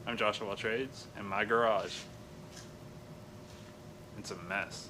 I'm Joshua Trades, and my garage, it's a mess.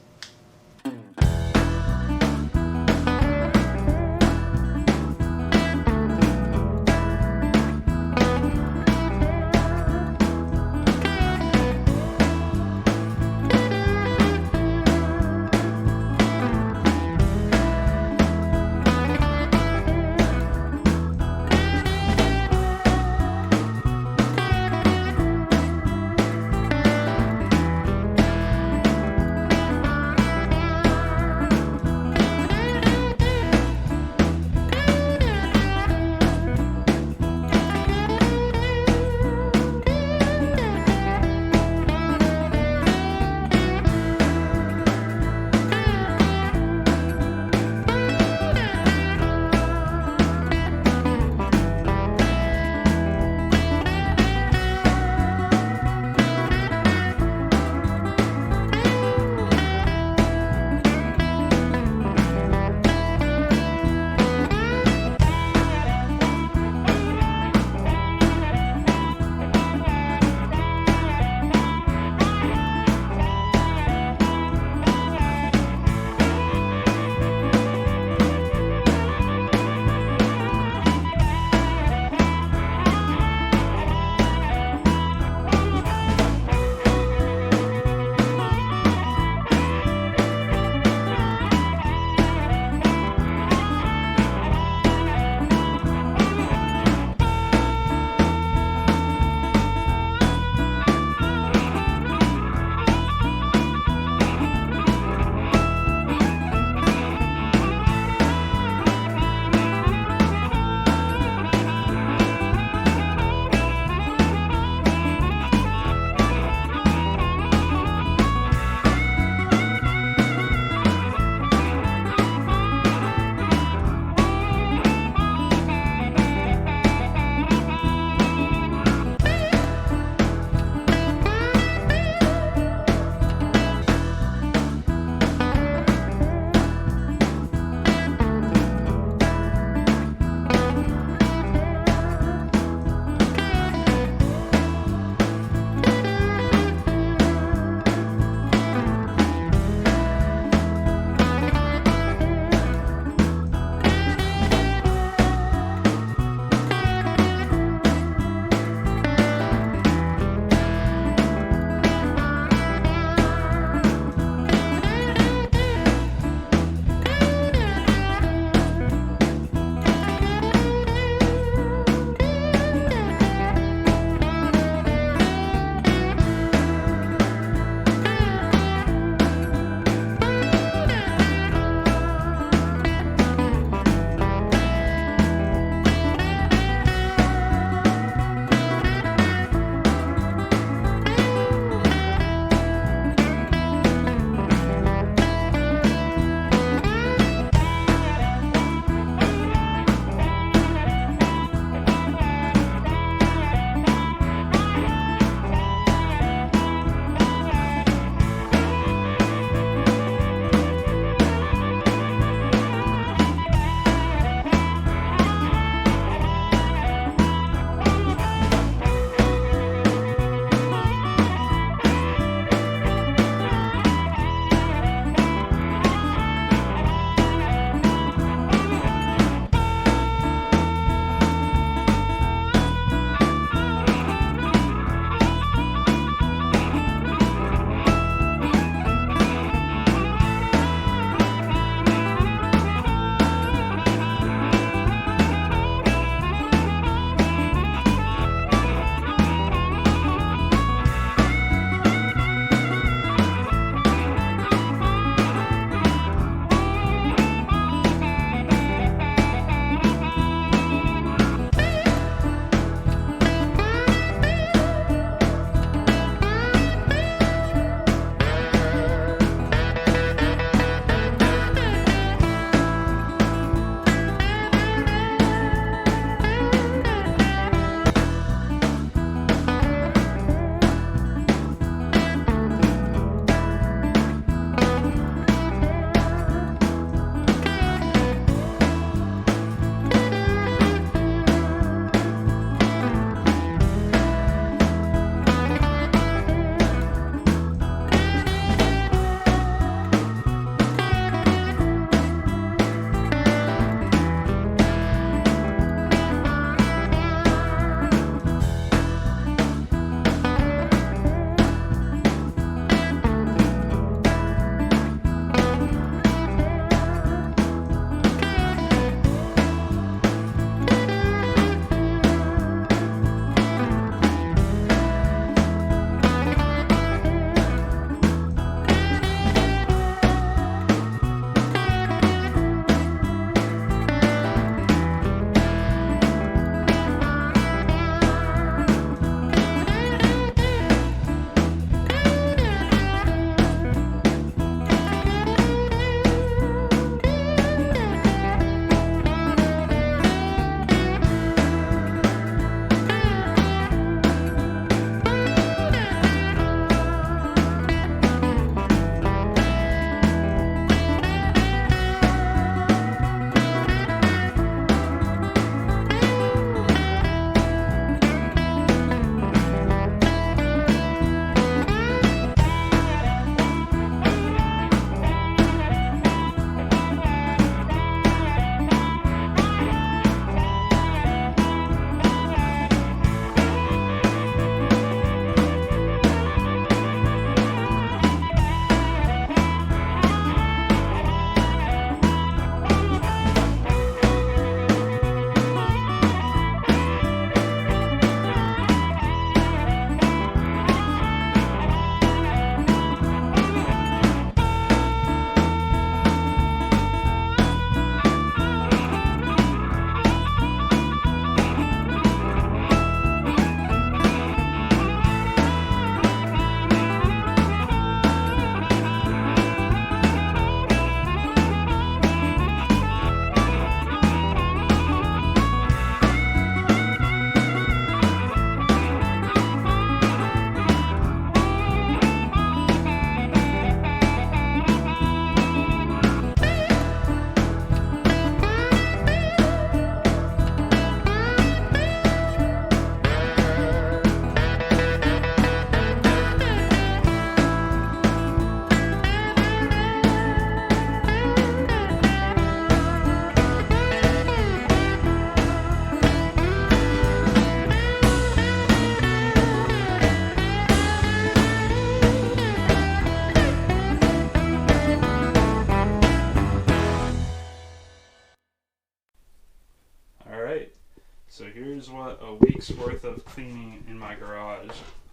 what a week's worth of cleaning in my garage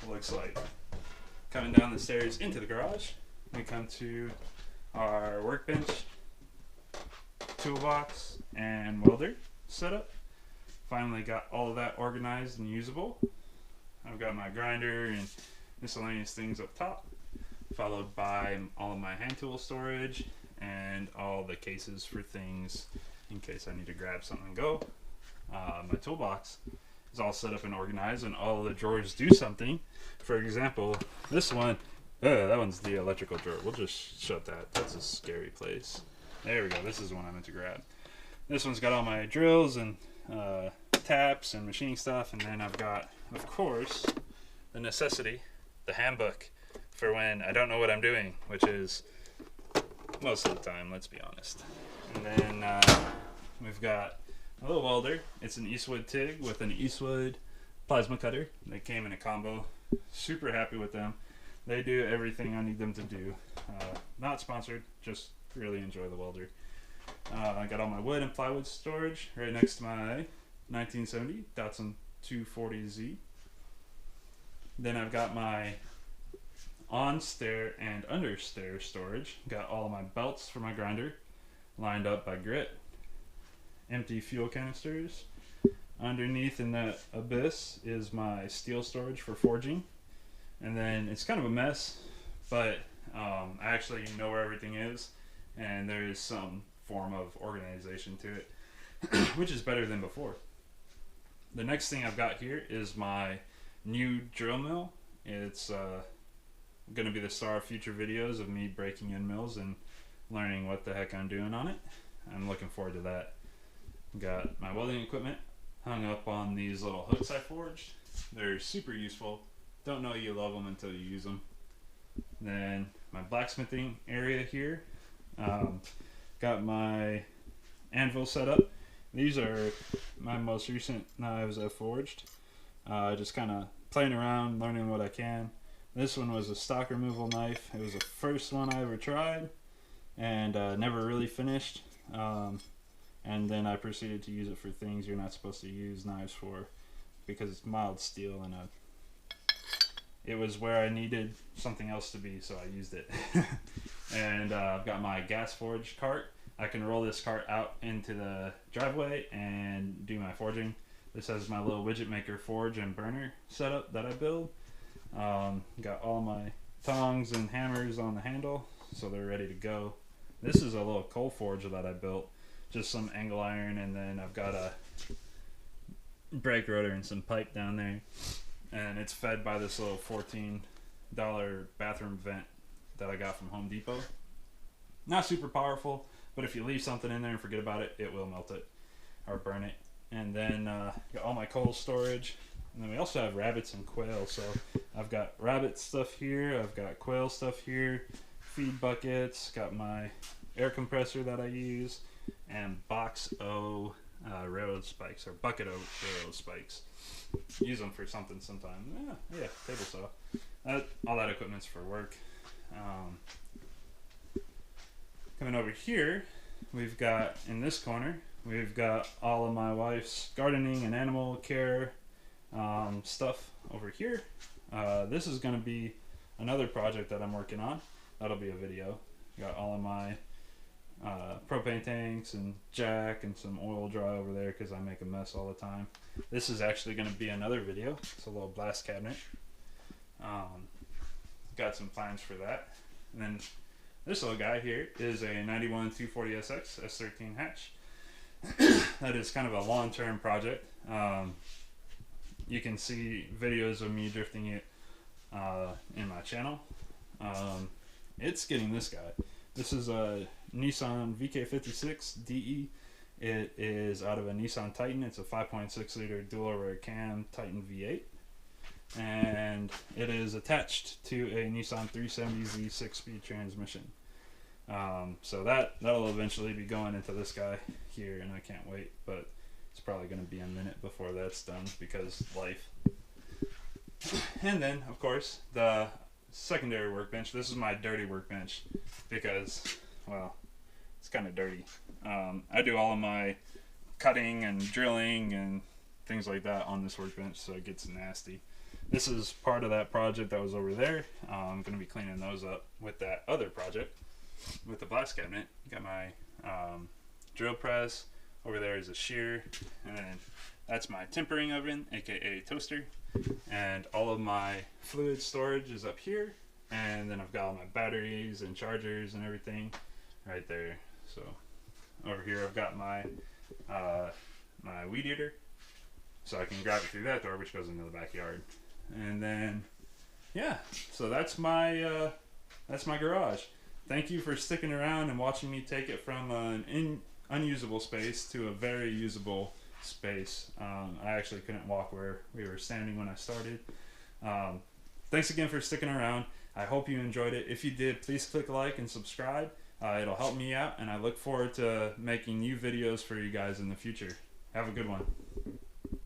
looks like. Coming down the stairs into the garage, we come to our workbench, toolbox, and welder setup. Finally got all of that organized and usable. I've got my grinder and miscellaneous things up top, followed by all of my hand tool storage and all the cases for things in case I need to grab something and go. My toolbox is all set up and organized, and all of the drawers do something. For example, this one, that one's the electrical drawer. We'll just shut that. That's a scary place. There we go. This is the one I meant to grab. This one's got all my drills and taps and machining stuff, and then I've got, of course, the necessity, the handbook for when I don't know what I'm doing, which is most of the time, let's be honest. And then we've got a little welder. It's an Eastwood TIG with an Eastwood plasma cutter. They came in a combo. Super happy with them. They do everything I need them to do. Not sponsored, just really enjoy the welder. I got all my wood and plywood storage right next to my 1970 Datsun 240Z. Then I've got my on stair and under stair storage. Got all of my belts for my grinder lined up by grit. Empty fuel canisters. Underneath in that abyss is my steel storage for forging. And then it's kind of a mess, but I actually know where everything is, and there is some form of organization to it, which is better than before. The next thing I've got here is my new drill mill. It's going to be the star of future videos of me breaking in mills and learning what the heck I'm doing on it. I'm looking forward to that. Got my welding equipment hung up on these little hooks I forged. They're super useful. Don't know you love them until you use them. Then my blacksmithing area here. Got my anvil set up. These are my most recent knives I've forged. Just kind of playing around, learning what I can. This one was a stock removal knife. It was the first one I ever tried, and never really finished. And then I proceeded to use it for things you're not supposed to use knives for, because it's mild steel, and it was where I needed something else to be, so I used it. And I've got my gas forge cart. I can roll this cart out into the driveway and do my forging. This has my little widget maker forge and burner setup that I build. Got all my tongs and hammers on the handle, so they're ready to go. This is a little coal forge that I built. Just some angle iron, and then I've got a brake rotor and some pipe down there. And it's fed by this little $14 bathroom vent that I got from Home Depot. Not super powerful, but if you leave something in there and forget about it, it will melt it or burn it. And then got all my coal storage. And then we also have rabbits and quail. So I've got rabbit stuff here. I've got quail stuff here. Feed buckets. Got my air compressor that I use. And box O railroad spikes, or bucket O railroad spikes. Use them for something sometime. Yeah, table saw. All that equipment's for work. Coming over here, we've got, in this corner, we've got all of my wife's gardening and animal care stuff over here. This is going to be another project that I'm working on. That'll be a video. Got all of my propane tanks and jack and some oil dry over there because I make a mess all the time. This is actually going to be another video. It's a little blast cabinet. Got some plans for that. And then this little guy here is a 91 240SX S13 hatch. That is kind of a long-term project. You can see videos of me drifting it in my channel. It's getting this guy. This is a Nissan VK56 DE. It is out of a Nissan Titan. It's a 5.6 liter dual rear cam Titan V8. And it is attached to a Nissan 370Z 6-speed transmission. So that'll eventually be going into this guy here, and I can't wait, but it's probably going to be a minute before that's done because life. And then, of course, the secondary workbench. This is my dirty workbench because, well, it's kind of dirty. I do all of my cutting and drilling and things like that on this workbench, so it gets nasty. This is part of that project that was over there. I'm going to be cleaning those up with that other project with the blast cabinet. Got my drill press. Over there is a shear, and then that's my tempering oven, aka toaster. And all of my fluid storage is up here, and then I've got all my batteries and chargers and everything right there. So over here I've got my my weed eater, so I can grab it through that door, which goes into the backyard. And then yeah, so that's my garage. Thank you for sticking around and watching me take it from an unusable space to a very usable space. I actually couldn't walk where we were standing when I started. Thanks again for sticking around. I hope you enjoyed it. If you did, please click like and subscribe. It'll help me out, and I look forward to making new videos for you guys in the future. Have a good one.